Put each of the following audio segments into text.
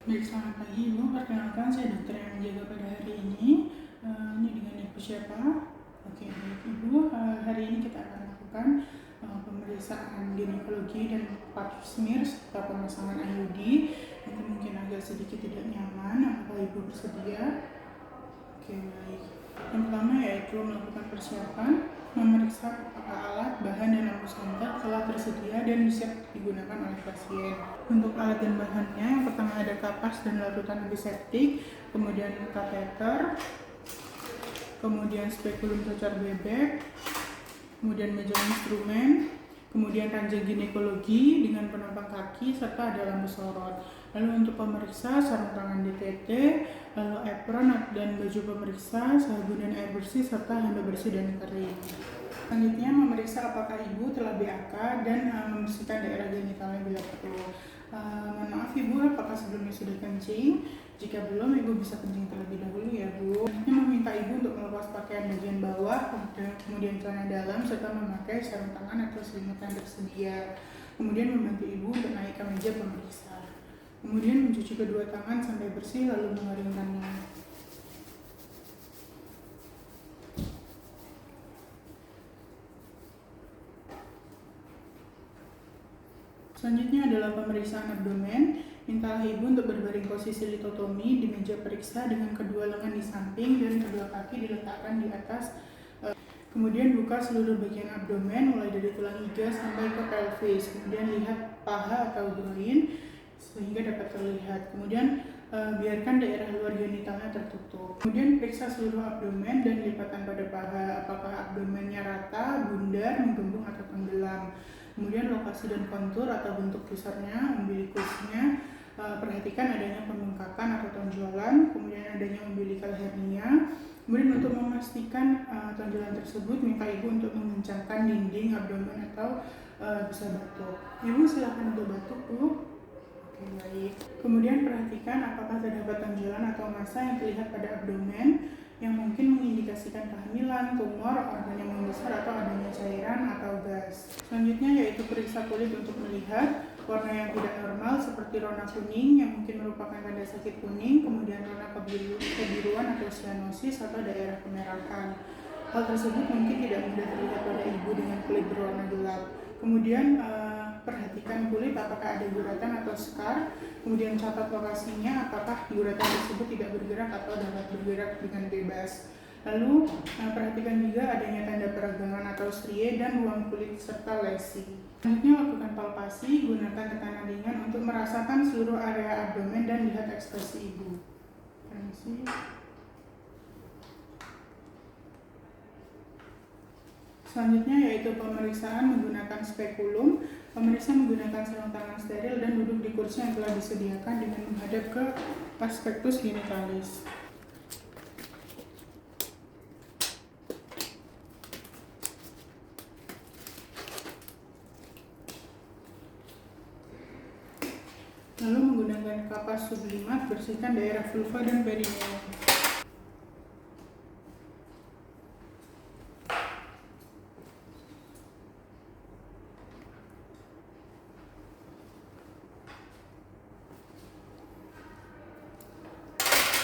Baik, selamat pagi Ibu. Perkenalkan, saya dokter yang menjaga pada hari ini. Ini dengan Ibu siapa? Oke, baik Ibu. Hari ini kita akan lakukan pemeriksaan ginekologi dan pap smear serta pemasangan IUD. Nanti mungkin agak sedikit tidak nyaman. Apakah Ibu bersedia? Oke, baik. Yang pertama yaitu melakukan persiapan, memeriksa apakah alat, bahan, dan lampu sontak telah tersedia dan bisa digunakan oleh pasien. Untuk alat dan bahannya, yang pertama ada kapas dan larutan antiseptik, kemudian kateter, kemudian spekulum cacar bebek, kemudian meja instrumen, kemudian ranjang ginekologi dengan penopang kaki, serta ada lampu sorot. Lalu untuk pemeriksa, sarung tangan DTT, lalu apron dan baju pemeriksa, sabun dan air bersih, serta handuk bersih dan kering. Selanjutnya memeriksa apakah ibu telah BAK dan membersihkan daerah genitalnya bila perlu. Mohon maaf Ibu, apakah sebelumnya sudah kencing? Jika belum, Ibu bisa kencing terlebih dahulu ya Bu. Selanjutnya meminta Ibu untuk melepas pakaian bagian bawah, kemudian celana dalam, serta memakai sarung tangan atau selimut yang tersedia. Kemudian membantu Ibu untuk naik ke meja pemeriksa. Kemudian mencuci kedua tangan sampai bersih, lalu mengeringkannya. Selanjutnya adalah pemeriksaan abdomen. Mintalah Ibu untuk berbaring posisi litotomi di meja periksa dengan kedua lengan di samping dan kedua kaki diletakkan di atas. Kemudian buka seluruh bagian abdomen mulai dari tulang iga sampai ke pelvis. Kemudian lihat paha atau groin sehingga dapat terlihat. Kemudian biarkan daerah luar genitalnya tertutup. Kemudian periksa seluruh abdomen dan lipatan pada paha. Apakah abdomennya rata, bundar, menggembung atau tenggelam. Kemudian lokasi dan kontur atau bentuk pusarnya, umbilikusnya. Perhatikan adanya pembengkakan atau tonjolan, kemudian adanya umbilical hernia. Kemudian untuk memastikan tonjolan tersebut, minta Ibu untuk mengencangkan dinding abdomen atau bisa batuk. Ibu silakan untuk batuk Bu. Oke, baik. Kemudian perhatikan apakah terdapat tonjolan atau massa yang terlihat pada abdomen yang mungkin mengindikasikan kehamilan, tumor, organ yang membesar atau adanya cairan atau gas. Selanjutnya yaitu periksa kulit untuk melihat warna yang tidak normal seperti warna kuning yang mungkin merupakan tanda sakit kuning, kemudian warna kebiruan atau cyanosis atau daerah kemerahan. Hal tersebut mungkin tidak mudah terlihat pada ibu dengan kulit berwarna gelap. Kemudian perhatikan kulit apakah ada guratan atau scar, kemudian catat lokasinya apakah guratan tersebut tidak bergerak atau dapat bergerak dengan bebas. Lalu perhatikan juga adanya tanda peragangan atau strie dan ruang kulit serta lesi. Selanjutnya lakukan palpasi, gunakan tekanan ringan untuk merasakan seluruh area abdomen dan lihat ekspresi ibu. Permisi. Selanjutnya yaitu pemeriksaan menggunakan spekulum. Pemeriksa menggunakan sarung tangan steril dan duduk di kursi yang telah disediakan dengan menghadap ke aspektus genitalis. Lalu menggunakan kapas sublimat, bersihkan daerah vulva dan perineum.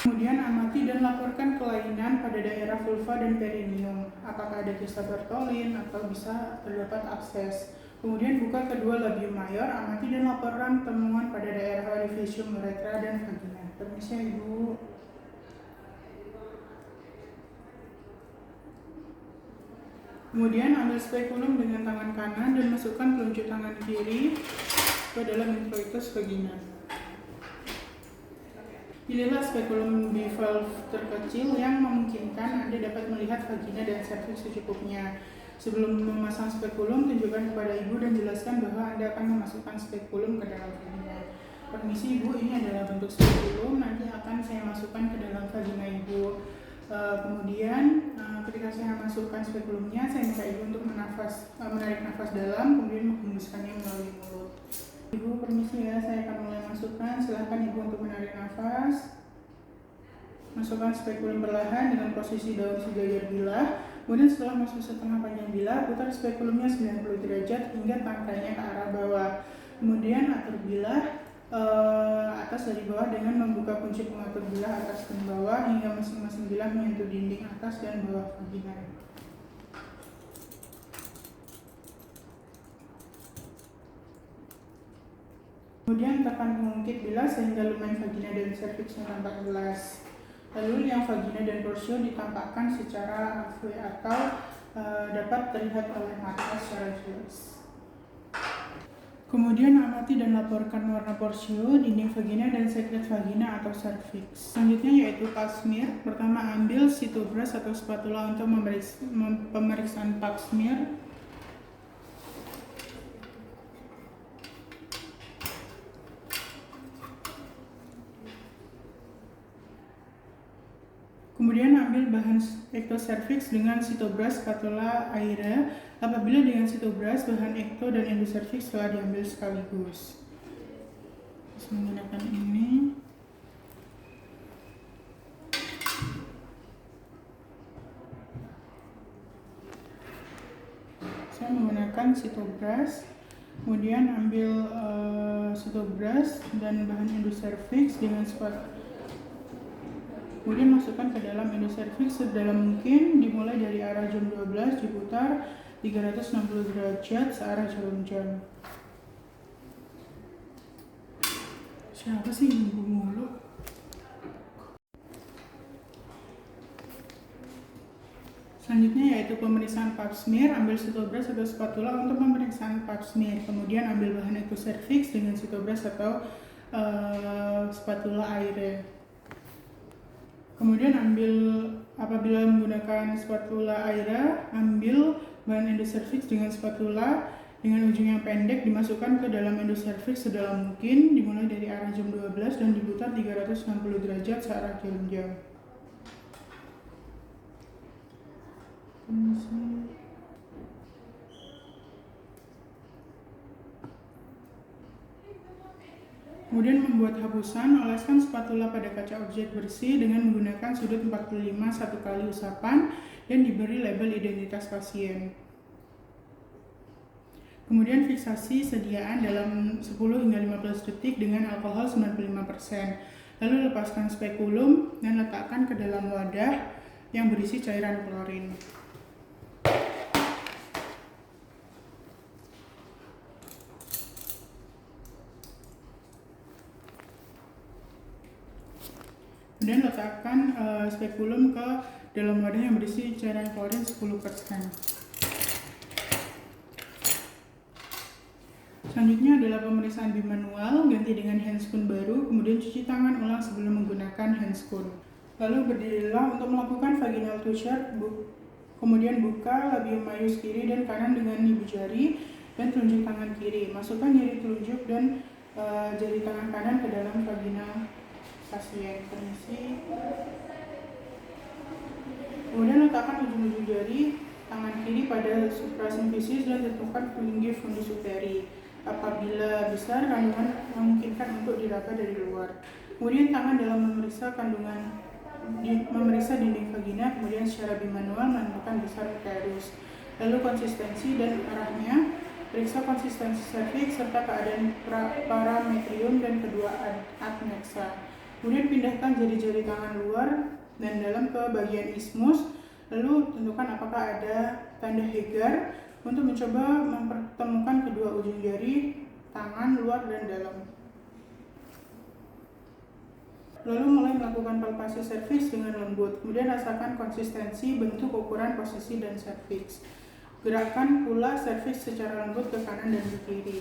Kemudian amati dan laporkan kelainan pada daerah vulva dan perineum. Apakah ada kista Bartholin atau bisa terdapat abses. Kemudian buka kedua labium mayor, amati dan laporkan temuan pada daerah orifisium uretra dan vagina. Permisi Ibu. Kemudian ambil spekulum dengan tangan kanan dan masukkan telunjuk tangan kiri ke dalam introitus vagina. Pilihlah spekulum bivalve terkecil yang memungkinkan Anda dapat melihat vagina dan serviks secukupnya. Sebelum memasang spekulum, tunjukkan kepada Ibu dan jelaskan bahwa Anda akan memasukkan spekulum ke dalam vagina. Permisi Ibu, ini adalah bentuk spekulum, nanti akan saya masukkan ke dalam vagina Ibu. Kemudian ketika saya masukkan spekulumnya, saya minta Ibu untuk menarik nafas dalam, kemudian menghembuskannya melalui mulut. Ibu permisi ya, saya akan mulai masukkan. Silahkan Ibu untuk menarik nafas. Masukkan spekulum perlahan dengan posisi daun sejajar bilah. Kemudian setelah masuk setengah panjang bilah, putar spekulumnya 90 derajat hingga tangkainya ke arah bawah. Kemudian atur bilah atas dari bawah dengan membuka kunci pengatur bilah atas dan bawah hingga masing-masing bilah menyentuh dinding atas dan bawah vagina. Kemudian tekan pengungkit bilah sehingga lumen vagina dan serviksnya tampak jelas. Lalu yang vagina dan porsio ditampakkan secara AV atau dapat terlihat oleh mata secara jelas. Kemudian amati dan laporkan warna porsio, dinding vagina, dan sekret vagina atau serviks. Selanjutnya yaitu pap smear. Pertama, ambil sitobras atau spatula untuk pemeriksaan pap smear. Kemudian ambil bahan ectocervix dengan sitobras spatula aira. Apabila dengan sitobras, bahan ecto dan endocervix telah diambil sekaligus. Terus menggunakan ini. Saya menggunakan sitobras. Kemudian ambil sitobras dan bahan endocervix dengan spatula. Kemudian masukkan ke dalam endocervix sedalam mungkin, dimulai dari arah jam 12, diputar 360 derajat searah jarum jam. Siapa sih nunggu mulu? Selanjutnya yaitu pemeriksaan pap smear. Ambil sitobras atau spatula untuk pemeriksaan pap smear. Kemudian ambil bahan ectocervix dengan sitobras atau spatula air. Kemudian apabila menggunakan spatula air, ambil bahan endocervix dengan spatula dengan ujung yang pendek, dimasukkan ke dalam endocervix sedalam mungkin, dimulai dari arah jam 12 dan diputar 360 derajat searah jarum jam. Kemudian membuat hapusan, oleskan spatula pada kaca objek bersih dengan menggunakan sudut 45 satu kali usapan dan diberi label identitas pasien. Kemudian fiksasi sediaan dalam 10 hingga 15 detik dengan alkohol 95%. Lalu lepaskan spekulum dan letakkan ke dalam wadah yang berisi cairan klorin. Kemudian letakkan spekulum ke dalam wadah yang berisi cairan klorin 10%. Selanjutnya adalah pemeriksaan bimanual, ganti dengan handscoon baru, kemudian cuci tangan ulang sebelum menggunakan handscoon. Lalu berdirilah untuk melakukan vaginal toucher, kemudian buka labium majus kiri dan kanan dengan ibu jari dan telunjuk tangan kiri. Masukkan jari telunjuk dan jari tangan kanan ke dalam vagina pasien. Permisi. Kemudian letakkan ujung-ujung jari tangan kiri pada suprasimfisis dan tentukan tinggi fundus uteri. Apabila besar, kandungan memungkinkan untuk diraba dari luar. Kemudian tangan dalam memeriksa dinding vagina, kemudian secara bimanual menentukan besar uterus. Lalu konsistensi dan arahnya, periksa konsistensi serviks serta keadaan parametrium dan kedua adnexa. Kemudian pindahkan jari-jari tangan luar dan dalam ke bagian ismus, lalu tentukan apakah ada tanda Hegar untuk mencoba mempertemukan kedua ujung jari tangan luar dan dalam. Lalu mulai melakukan palpasi serviks dengan lembut, kemudian rasakan konsistensi, bentuk, ukuran, posisi, dan serviks. Gerakan pula serviks secara lembut ke kanan dan ke kiri.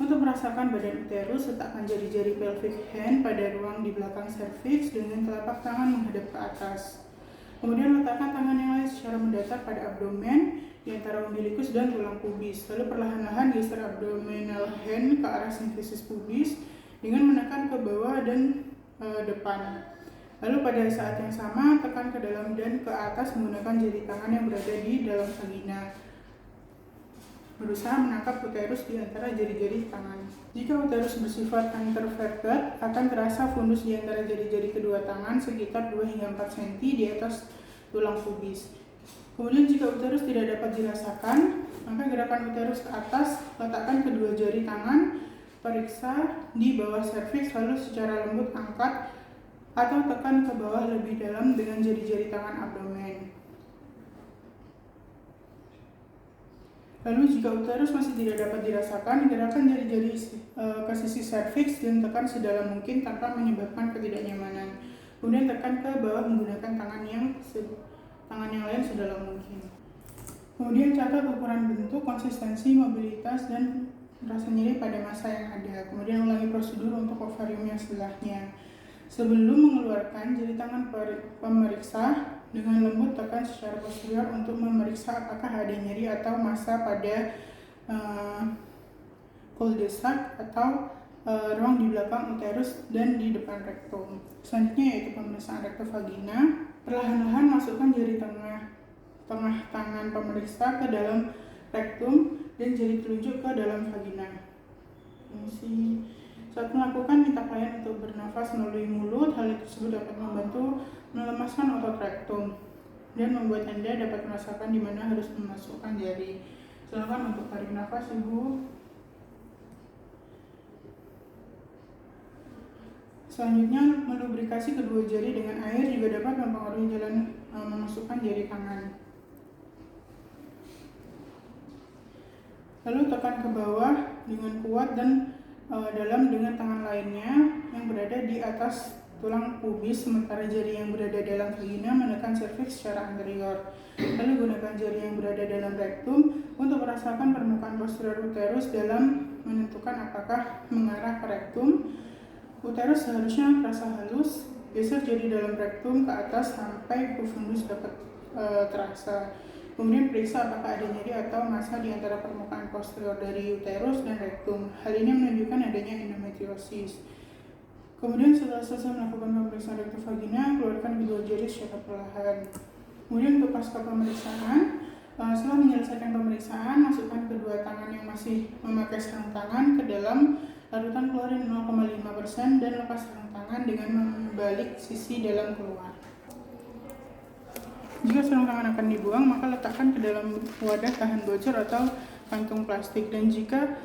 Untuk merasakan badan uterus, letakkan jari-jari pelvic hand pada ruang di belakang serviks dengan telapak tangan menghadap ke atas. Kemudian letakkan tangan yang lain secara mendatar pada abdomen di antara umbilikus dan tulang pubis. Lalu perlahan-lahan geser abdominal hand ke arah simfisis pubis dengan menekan ke bawah dan depan. Lalu pada saat yang sama tekan ke dalam dan ke atas menggunakan jari tangan yang berada di dalam vagina. Berusaha menangkap uterus di antara jari-jari tangan. Jika uterus bersifat antervertebrat, akan terasa fundus di antara jari-jari kedua tangan sekitar 2 hingga 4 cm di atas tulang pubis. Kemudian jika uterus tidak dapat dirasakan, maka gerakan uterus ke atas, letakkan kedua jari tangan periksa di bawah serviks, lalu secara lembut angkat atau tekan ke bawah lebih dalam dengan jari-jari tangan abdomen. Lalu jika uterus masih tidak dapat dirasakan, gerakan jari-jari ke sisi serviks dan tekan sedalam mungkin tanpa menyebabkan ketidaknyamanan. Kemudian tekan ke bawah menggunakan tangan yang lain sedalam mungkin. Kemudian catat ukuran bentuk, konsistensi, mobilitas, dan rasa nyeri pada masa yang ada. Kemudian ulangi prosedur untuk ovarium yang sebelahnya. Sebelum mengeluarkan, jari tangan pemeriksa dengan lembut tekan secara posterior untuk memeriksa apakah ada nyeri atau massa pada cul-de-sac atau ruang di belakang uterus dan di depan rektum. Selanjutnya yaitu pemeriksaan rektovagina. Perlahan-lahan masukkan jari tengah tangan pemeriksa ke dalam rektum dan jari telunjuk ke dalam vagina. Saat melakukan, minta klien untuk bernafas melalui mulut. Hal tersebut dapat membantu melemaskan otot rektum dan membuat Anda dapat merasakan di mana harus memasukkan jari. Silakan untuk tarik nafas, Ibu. Selanjutnya, melubrikasi kedua jari dengan air juga dapat mempengaruhi jalan memasukkan jari tangan. Lalu tekan ke bawah dengan kuat dan dalam dengan tangan lainnya yang berada di atas tulang pubis, sementara jari yang berada dalam vagina menekan serviks secara anterior. Lalu gunakan jari yang berada dalam rektum untuk merasakan permukaan posterior uterus dalam menentukan apakah mengarah ke rektum. Uterus seharusnya terasa halus. Geser jari dalam rektum ke atas sampai pufundus dapat terasa. Kemudian periksa apakah ada nyeri atau massa di antara permukaan posterior dari uterus dan rektum. Hal ini menunjukkan adanya endometriosis. Kemudian setelah selesai melakukan pemeriksaan rektovagina, keluarkan kedua jari secara perlahan. Kemudian untuk pasca pemeriksaan, setelah menyelesaikan pemeriksaan, masukkan kedua tangan yang masih memakai sarung tangan ke dalam larutan klorin 0,5% dan lepas sarung tangan dengan membalik sisi dalam keluar. Jika sarung tangan akan dibuang, maka letakkan ke dalam wadah tahan bocor atau kantung plastik. Dan jika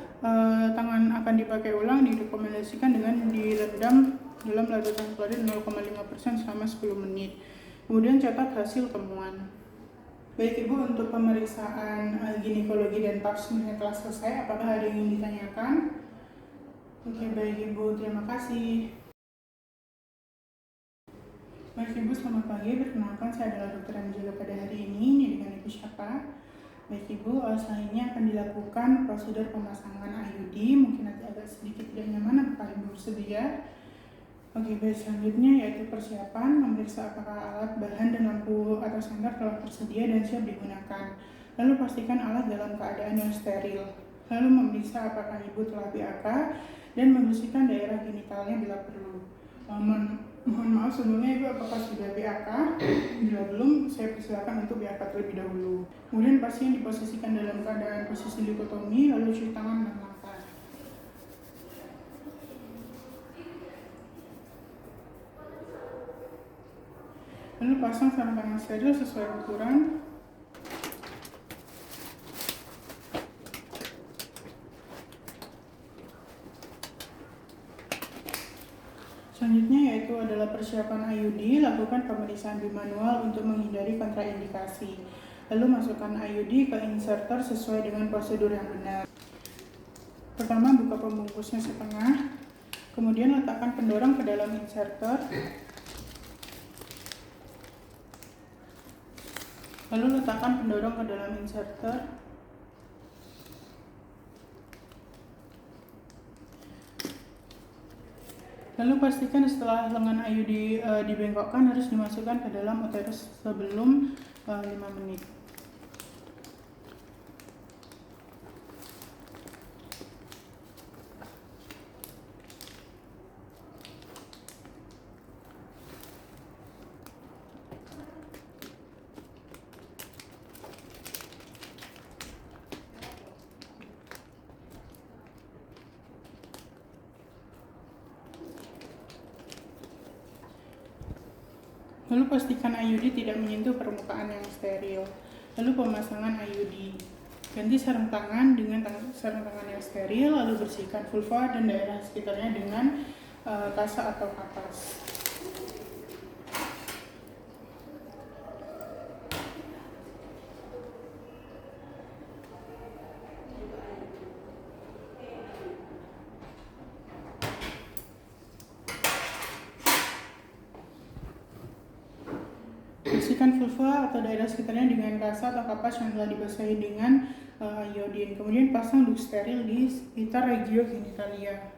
tangan akan dipakai ulang, direkomendasikan dengan direndam dalam larutan klorin 0,5% selama 10 menit. Kemudian catat hasil temuan. Baik Ibu, untuk pemeriksaan ginekologi dan pap smear telah selesai. Apakah ada yang ingin ditanyakan? Oke, baik Ibu, terima kasih. Baik Ibu, selamat pagi. Perkenalkan, saya adalah dokter yang menjaga pada hari ini. Ini dengan Ibu siapa? Baik Ibu, selanjutnya akan dilakukan prosedur pemasangan IUD. Mungkin nanti agak sedikit tidak nyaman, apakah Ibu bersedia? Oke, baik. Selanjutnya yaitu persiapan, memeriksa apakah alat, bahan, dan lampu atau senter telah tersedia dan siap digunakan. Lalu pastikan alat dalam keadaan yang steril. Lalu memeriksa apakah Ibu telah BAK dan membersihkan daerah genitalnya bila perlu. Mohon maaf sebelumnya Ibu, apakah sudah BAK? Bila belum, saya persilakan untuk BAK terlebih dahulu. Kemudian pasien diposisikan dalam keadaan posisi likotomi, lalu cuci tangan dan mata. Lalu pasang sarung tangan steril sesuai ukuran. Selanjutnya yaitu adalah persiapan IUD, lakukan pemeriksaan bimanual untuk menghindari kontraindikasi. Lalu masukkan IUD ke inserter sesuai dengan prosedur yang benar. Pertama, buka pembungkusnya setengah, kemudian letakkan pendorong ke dalam inserter. Lalu letakkan pendorong ke dalam inserter. Lalu pastikan setelah lengan IUD dibengkokkan harus dimasukkan ke dalam uterus sebelum 5 menit. Lalu pastikan IUD tidak menyentuh permukaan yang steril. Lalu pemasangan IUD. Ganti sarung tangan dengan sarung tangan yang steril, lalu bersihkan vulva dan daerah sekitarnya dengan kasa atau kapas. Bersihkan vulva atau daerah sekitarnya dengan kasa atau kapas yang telah dibasahi dengan iodin. Kemudian pasang loop steril di sekitar regio genitalia.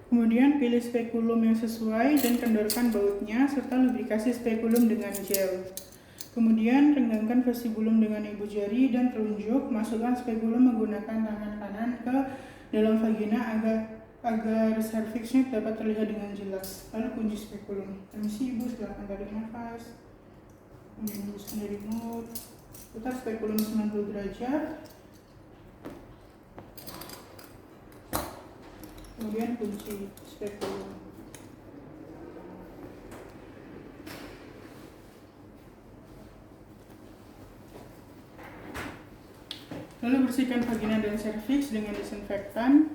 Kemudian pilih spekulum yang sesuai dan kendorkan bautnya serta lubrikasi spekulum dengan gel. Kemudian renggangkan vestibulum dengan ibu jari dan telunjuk. Masukkan spekulum menggunakan tangan kanan ke dalam vagina agar serviksnya dapat terlihat dengan jelas. Lalu kunci spekulum. Permisi ibu, silakan tarik nafas. Kemudian hembuskan dari mulut. Putar spekulum 90 derajat. Kemudian kunci spekulum. Lalu bersihkan vagina dan serviks dengan disinfektan.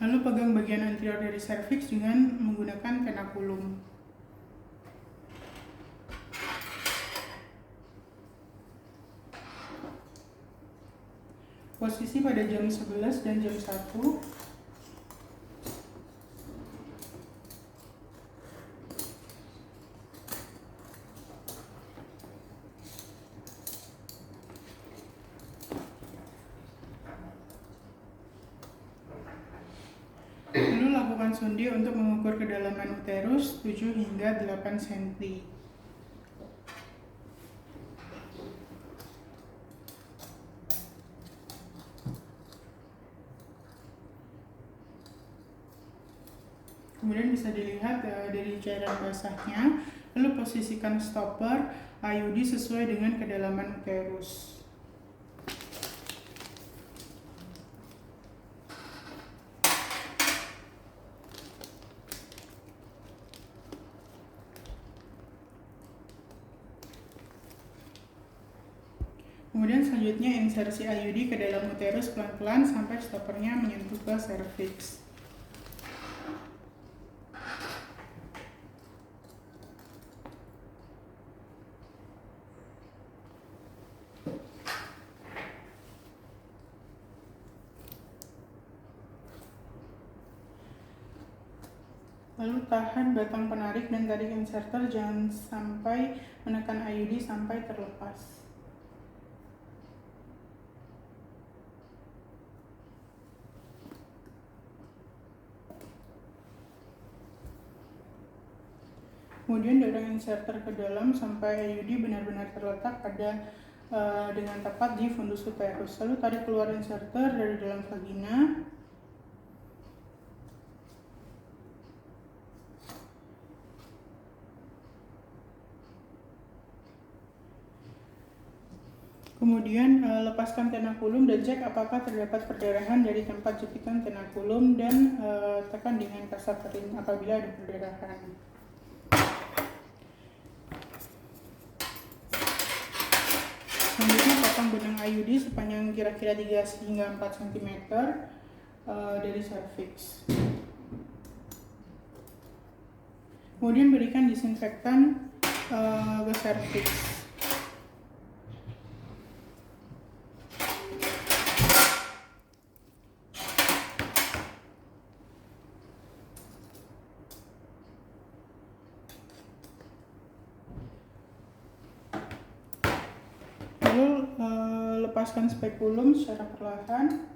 Lalu pegang bagian anterior dari serviks dengan menggunakan tenakulum. Posisi pada jam 11 dan jam 1. Lalu lakukan sonde untuk mengukur kedalaman uterus 7 hingga 8 cm. Kemudian bisa dilihat dari cairan basahnya. Lalu posisikan stopper IUD sesuai dengan kedalaman uterus. Kemudian selanjutnya insersi IUD ke dalam uterus pelan-pelan sampai stoppernya menyentuh ke serviks. Lalu tahan batang penarik dan tarik inserter, jangan sampai menekan IUD sampai terlepas. Kemudian dorong inserter ke dalam sampai IUD benar-benar terletak dengan tepat di fundus uterus. Lalu tarik keluar inserter dari dalam vagina. Kemudian lepaskan tenakulum dan cek apakah terdapat perdarahan dari tempat jepitan tenakulum dan tekan dengan kasaterin apabila ada perdarahan. Selanjutnya potong benang IUD sepanjang kira-kira 3 hingga 4 cm dari serviks. Kemudian berikan disinfektan ke serviks. Lalu lepaskan spekulum secara perlahan.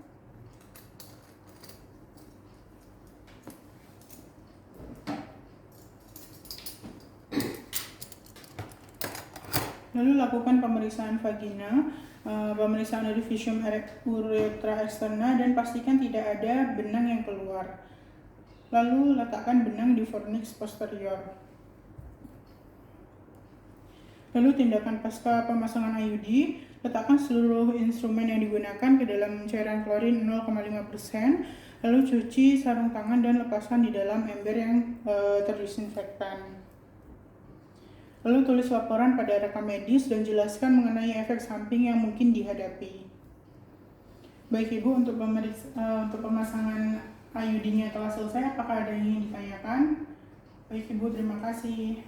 Lalu lakukan pemeriksaan vagina, pemeriksaan orificium uretra externa, dan pastikan tidak ada benang yang keluar. Lalu letakkan benang di fornix posterior. Lalu tindakan pasca pemasangan IUD, letakkan seluruh instrumen yang digunakan ke dalam cairan klorin 0,5%, lalu cuci sarung tangan dan lepaskan di dalam ember yang terdisinfektan. Lalu tulis laporan pada rekam medis dan jelaskan mengenai efek samping yang mungkin dihadapi. Baik Ibu, untuk pemasangan IUD-nya telah selesai, apakah ada yang ingin ditanyakan? Baik Ibu, terima kasih.